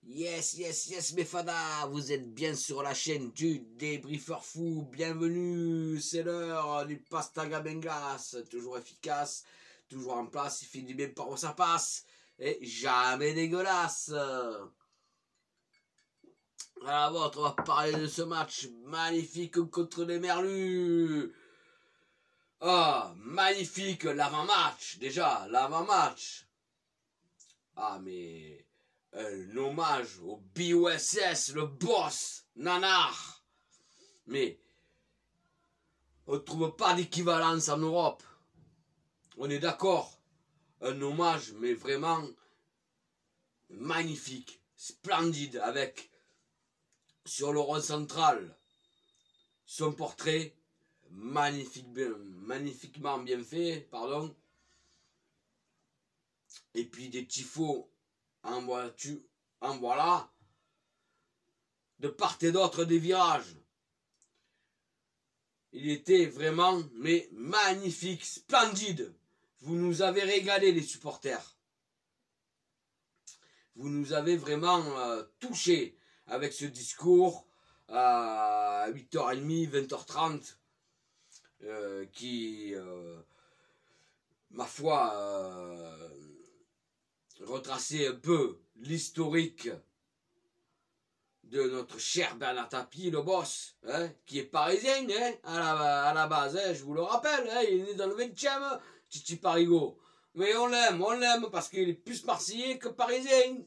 Yes, yes, yes, mes fadas, vous êtes bien sur la chaîne du débriefeur fou. Bienvenue, c'est l'heure du Pastaga Bengas, toujours efficace, toujours en place, il fait du bien par où ça passe, et jamais dégueulasse. À la vôtre, on va parler de ce match magnifique contre les Merlus. Ah, magnifique, l'avant-match, déjà, l'avant-match. Ah, mais un hommage au BOSS, le boss, Nanar. Mais on ne trouve pas d'équivalence en Europe. On est d'accord. Un hommage, mais vraiment magnifique, splendide, avec sur le rond central son portrait magnifiquement bien fait, pardon. Et puis des tifos en voilà, de part et d'autre des virages. Il était vraiment, mais magnifique, splendide. Vous nous avez régalé, les supporters. Vous nous avez vraiment touchés avec ce discours à 8h30, 20h30, qui, ma foi, retraçait un peu l'historique de notre cher Bernard Tapie, le boss, hein, qui est parisien, hein, à la base, hein, je vous le rappelle, hein, il est né dans le 20e, Titi Parigo. Mais on l'aime, parce qu'il est plus marseillais que parisien,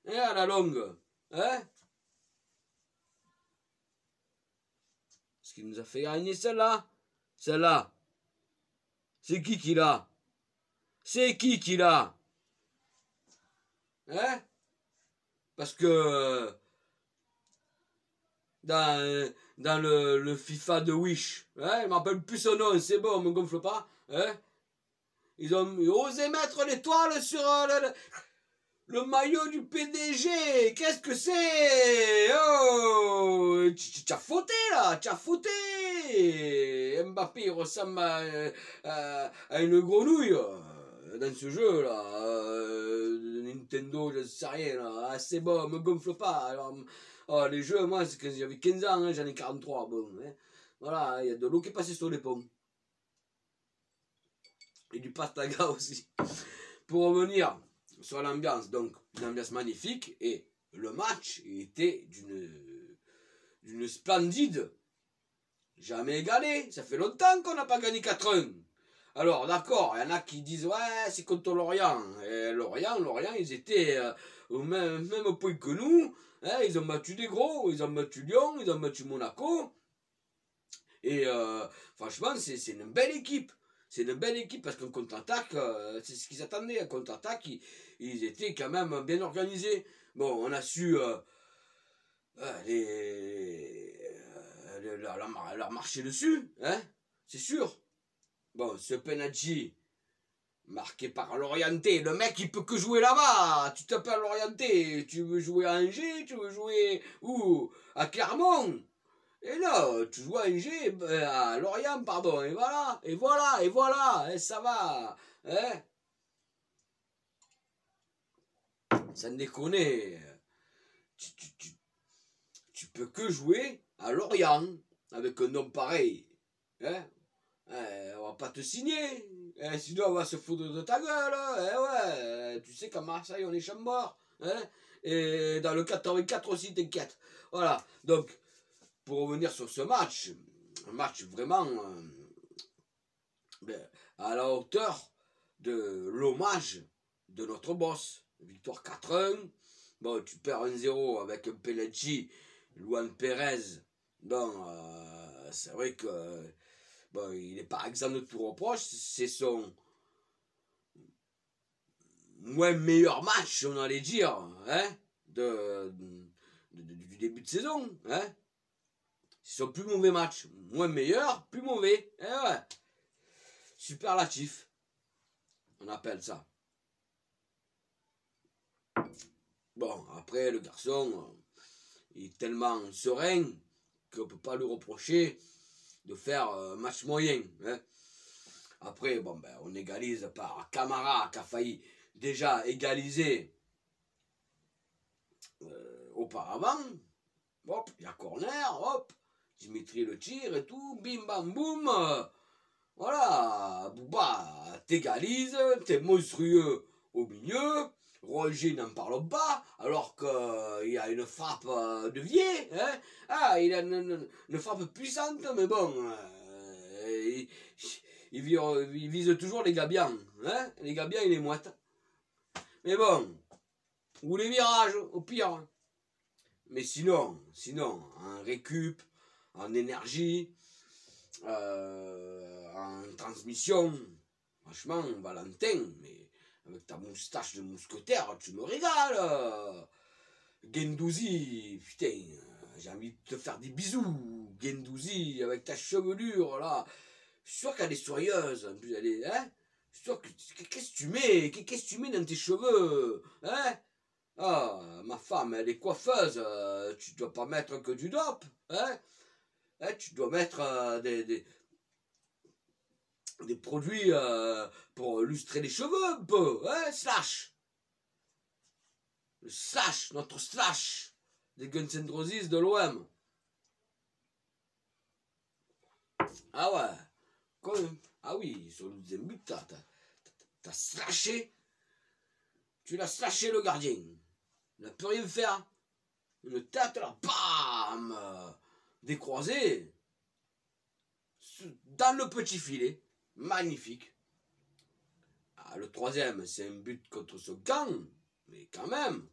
hein, à la longue. Hein. Ce qui nous a fait gagner celle-là, c'est qui l'a? C'est qui l'a? Hein? Parce que dans le FIFA de Wish. Hein, je ne m'appelle plus son nom, c'est bon, on me gonfle pas. Hein, ils ont osé mettre l'étoile sur le maillot du PDG. Qu'est-ce que c'est? Oh, tu as fauté là, tu as fauté. Mbappé il ressemble à une grenouille dans ce jeu là. Nintendo, je ne sais rien là. Ah, c'est bon, me gonfle pas. Alors, oh, les jeux, moi, c'est quand j'avais 15 ans, hein, j'en ai 43. Bon, hein. Voilà, il y a de l'eau qui est passée sur les ponts. Et du pastaga aussi. Pour revenir sur l'ambiance, donc, une ambiance magnifique. Et le match était d'une splendide. Jamais égalé. Ça fait longtemps qu'on n'a pas gagné 4-1. Alors, d'accord, il y en a qui disent, ouais, c'est contre Lorient. Et Lorient, ils étaient au même point que nous. Hein, ils ont battu des gros, ils ont battu Lyon, ils ont battu Monaco. Et franchement, c'est une belle équipe. C'est une belle équipe parce qu'en contre-attaque, c'est ce qu'ils attendaient. En contre-attaque, ils étaient quand même bien organisés. Bon, on a su leur marcher dessus, hein, c'est sûr. Bon, ce penalty marqué par l'Orienté. Le mec, il peut que jouer là-bas. Tu t'appelles l'Orienté. Tu veux jouer à Angers, tu veux jouer où? À Clermont. Et là, tu joues à Angers, à Lorient, pardon. Et voilà, et voilà, et voilà. Et ça va. Hein? Ça ne déconne. Tu peux que jouer à Lorient avec un nom pareil. Hein? On va pas te signer. Sinon, on va se foutre de ta gueule. Ouais, tu sais qu'à Marseille, on est chambord. Hein, et dans le 84 aussi, t'inquiète. Voilà. Donc, pour revenir sur ce match, un match vraiment à la hauteur de l'hommage de notre boss. Victoire 4-1. Bon, tu perds 1-0 avec un penalty, Luan Pérez. Donc, c'est vrai que bon, il n'est pas exempt de tout reproche. C'est son moins meilleur match, on allait dire, hein, du début de saison. Hein. C'est son plus mauvais match. Moins meilleur, plus mauvais. Eh ouais. Superlatif. On appelle ça. Bon, après, le garçon, il est tellement serein qu'on ne peut pas lui reprocher de faire un match moyen. Hein. Après, bon, ben, on égalise par Camara qui a failli déjà égaliser auparavant, hop, il y a corner, hop, Dimitri le tire et tout, bim bam boum, voilà, Bouba t'égalise, t'es monstrueux au milieu, Roger n'en parle pas, alors qu'il y a une frappe de vieille, hein, ah, il a une frappe puissante, mais bon, il vise toujours les gabians, hein, les gabians il est mouette. Mais bon, ou les virages, au pire. Mais sinon, en récup, en énergie, en transmission, franchement, Valentin, mais avec ta moustache de mousquetaire, tu me régales. Gendouzi, putain, j'ai envie de te faire des bisous. Gendouzi, avec ta chevelure, là. Je suis sûr qu'elle est soyeuse, en plus, elle est, hein. Je suis sûr que, qu'est-ce que tu mets? Qu'est-ce que tu mets dans tes cheveux? Hein? Ah, ma femme, elle est coiffeuse, tu dois pas mettre que du dope, hein? Tu dois mettre des produits pour lustrer les cheveux un peu, hein? Slash! Le Slash, notre Slash des Guns N' Roses de l'OM. Ah ouais, ah oui, sur le deuxième but, t'as slashé, tu l'as slashé le gardien. Il n'a plus rien faire. Une tête là, bam, décroisée, dans le petit filet, magnifique. Ah, le troisième, c'est un but contre ce gang, mais quand même.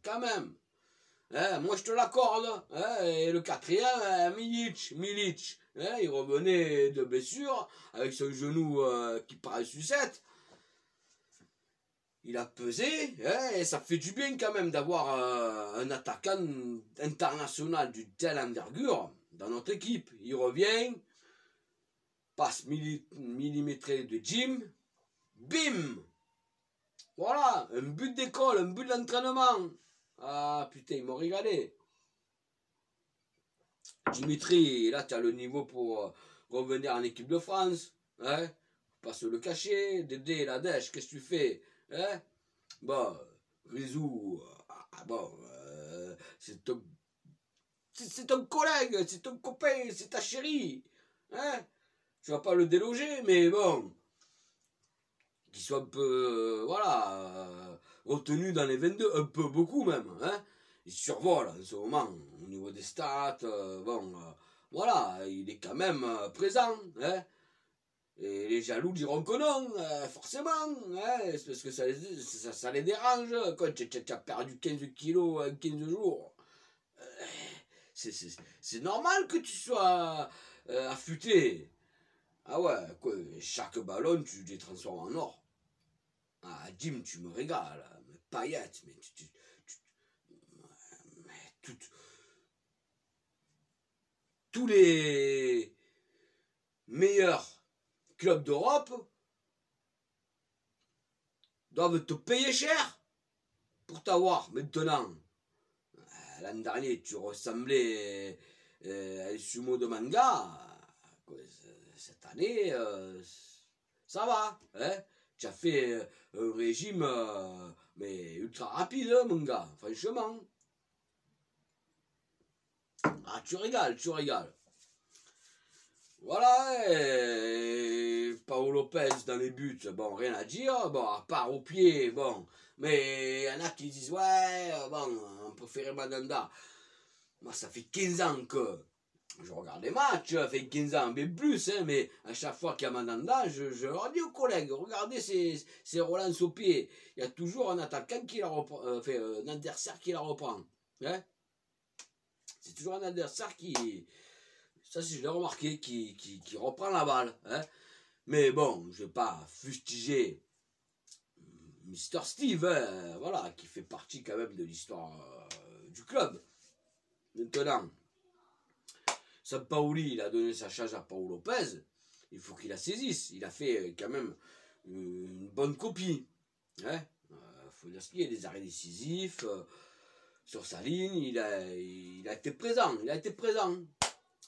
Hein, moi je te l'accorde. Hein, et le quatrième, Milic. Hein, il revenait de blessure, avec son genou qui paraît sucette. Il a pesé, hein, et ça fait du bien quand même d'avoir un attaquant international d'une telle envergure dans notre équipe. Il revient, passe millimétré de Jim, bim. Voilà, un but d'école, un but d'entraînement. Ah putain, ils m'ont régalé. Dimitri, là tu as le niveau pour revenir en équipe de France. Hein, pas se le cacher. Dédé, la dèche, qu'est-ce que tu fais? Hein? Bon, Rizou, bon, c'est ton collègue, c'est ton copain, c'est ta chérie. Hein? Tu vas pas le déloger, mais bon, qu'il soit un peu, voilà, retenu dans les 22, un peu beaucoup même. Hein? Il survole en ce moment, au niveau des stats, bon, voilà, il est quand même présent. Hein? Et les jaloux diront que non, forcément, hein, parce que ça les dérange. Quand tu as perdu 15 kilos en 15 jours, c'est normal que tu sois affûté. Ah ouais, quoi, chaque ballon, tu les transformes en or. Ah, Jim, tu me régales. Mais paillettes, mais mais tous les meilleurs clubs d'Europe doivent te payer cher pour t'avoir maintenant. L'an dernier, tu ressemblais à un sumo de manga. Cette année, ça va. Hein, tu as fait un régime mais ultra rapide, mon gars. Franchement. Ah, tu régales. Voilà, Paolo Lopez dans les buts, bon, rien à dire, bon, à part au pied, bon, mais il y en a qui disent, ouais, bon, on préférait Mandanda. Moi, ça fait 15 ans que je regarde les matchs, ça fait 15 ans, mais plus, hein, mais à chaque fois qu'il y a Mandanda, je leur dis aux collègues, regardez ces relances au pied, il y a toujours un attaquant qui la reprend, un adversaire qui la reprend, hein. C'est toujours un adversaire qui... Ça, je l'ai remarqué, qui reprend la balle. Hein. Mais bon, je ne vais pas fustiger Mr. Steve, hein, voilà, qui fait partie quand même de l'histoire du club. Maintenant, Sampaoli, il a donné sa charge à Paolo Lopez. Il faut qu'il la saisisse. Il a fait quand même une bonne copie. Hein. Faut dire ce qu'il y a, des arrêts décisifs. Sur sa ligne, il a été présent.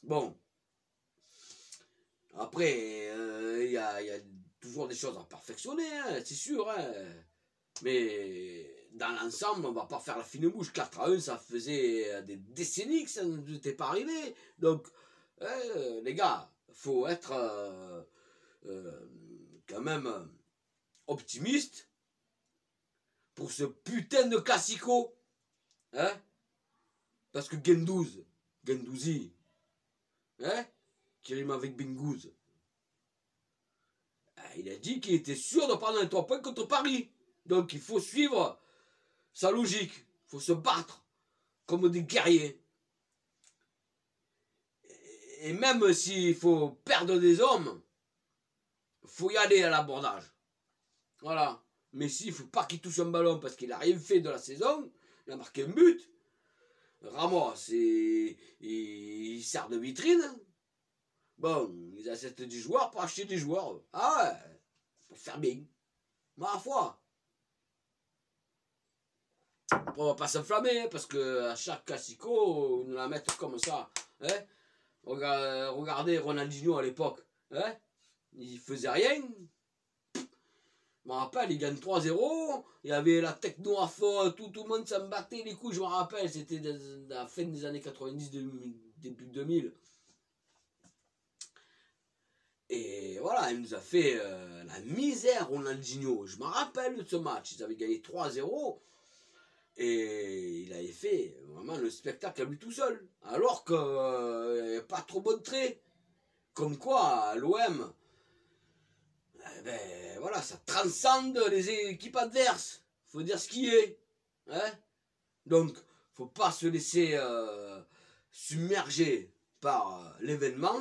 Bon. Après, il y a toujours des choses à perfectionner, hein, c'est sûr. Hein. Mais dans l'ensemble, on va pas faire la fine bouche. 4-1, ça faisait des décennies que ça ne nous était pas arrivé. Donc, les gars, faut être quand même optimiste pour ce putain de classico. Hein? Parce que Gendouzi, hein? Qui rime avec Bingouz, il a dit qu'il était sûr de prendre un 3 points contre Paris. Donc il faut suivre sa logique. Il faut se battre comme des guerriers. Et même s'il faut perdre des hommes, il faut y aller à l'abordage. Voilà. Messi, il ne faut pas qu'il touche un ballon parce qu'il n'a rien fait de la saison. Il a marqué un but. Ramos, il sert de vitrine. Bon, ils achètent des joueurs pour acheter des joueurs. Ah ouais, pour faire bien. Ma foi. On va pas s'enflammer, parce que à chaque classico, ils nous la mettent comme ça. Hein? Regardez Ronaldinho à l'époque. Hein? Il faisait rien. Je me rappelle, il gagne 3-0. Il y avait la techno à fond, tout le monde s'en battait les couilles. Je me rappelle, c'était à la fin des années 90, début 2000. Et voilà, il nous a fait la misère, Ronaldinho. Je me rappelle de ce match. Ils avaient gagné 3-0. Et il avait fait vraiment le spectacle à lui tout seul. Alors qu'il n'y avait pas trop bon trait. Comme quoi, l'OM, ben, voilà, ça transcende les équipes adverses. Faut dire ce qui est. Hein? Donc, faut pas se laisser submerger par l'événement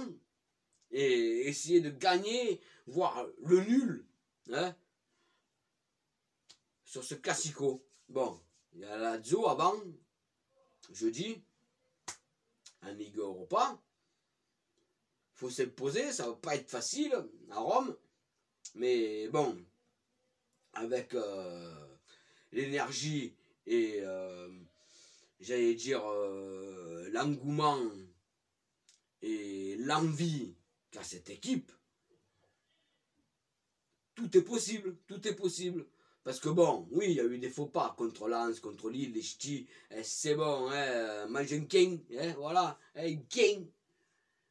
et essayer de gagner, voire le nul, hein, sur ce classico. Bon, il y a la Lazio avant, jeudi, en Ligue Europa. Faut s'imposer, ça va pas être facile à Rome, mais bon, avec l'énergie et j'allais dire l'engouement et l'envie qu'a cette équipe, tout est possible, tout est possible. Parce que bon, oui, il y a eu des faux pas contre Lens, contre Lille, les ch'tis, c'est bon, hein, mange un king, hein, voilà, un king,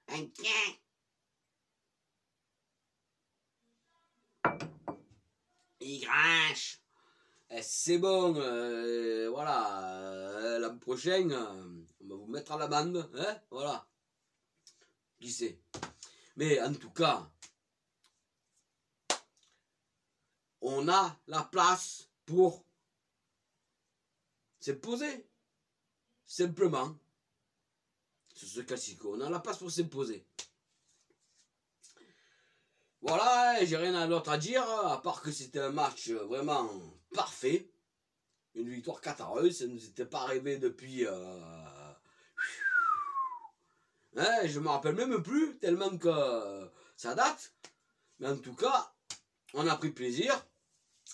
un king. Il grinche. C'est bon, voilà, l'an prochain, on va vous mettre à l'amende, hein, voilà. Qui sait? Mais en tout cas, on a la place pour s'imposer. Simplement, sur ce classico, on a la place pour s'imposer. Voilà, j'ai rien d'autre à dire, à part que c'était un match vraiment parfait. Une victoire 4-1, ça ne nous était pas arrivé depuis... Hein, je me rappelle même plus, tellement que ça date. Mais en tout cas, on a pris plaisir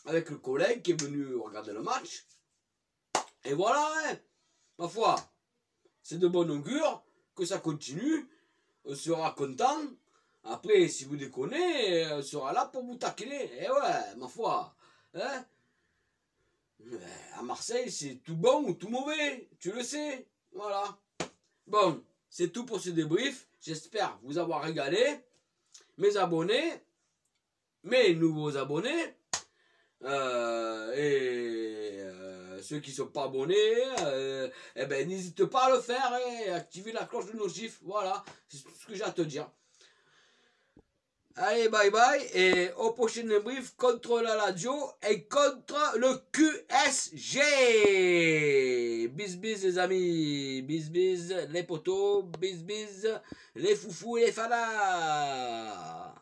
avec le collègue qui est venu regarder le match. Et voilà, hein, ma foi, c'est de bon augure que ça continue. On sera content. Après, si vous déconnez, on sera là pour vous taquiner. Et ouais, ma foi, hein, à Marseille, c'est tout bon ou tout mauvais, tu le sais. Voilà. Bon, c'est tout pour ce débrief. J'espère vous avoir régalé. Mes abonnés, mes nouveaux abonnés, ceux qui ne sont pas abonnés, eh ben, n'hésite pas à le faire et activer la cloche de notif. Voilà, c'est tout ce que j'ai à te dire. Allez, bye bye, et au prochain débrief contre la Lazio et contre le QSG. Bis bis les amis, bis bis les potos, bis bis les foufous et les fadas.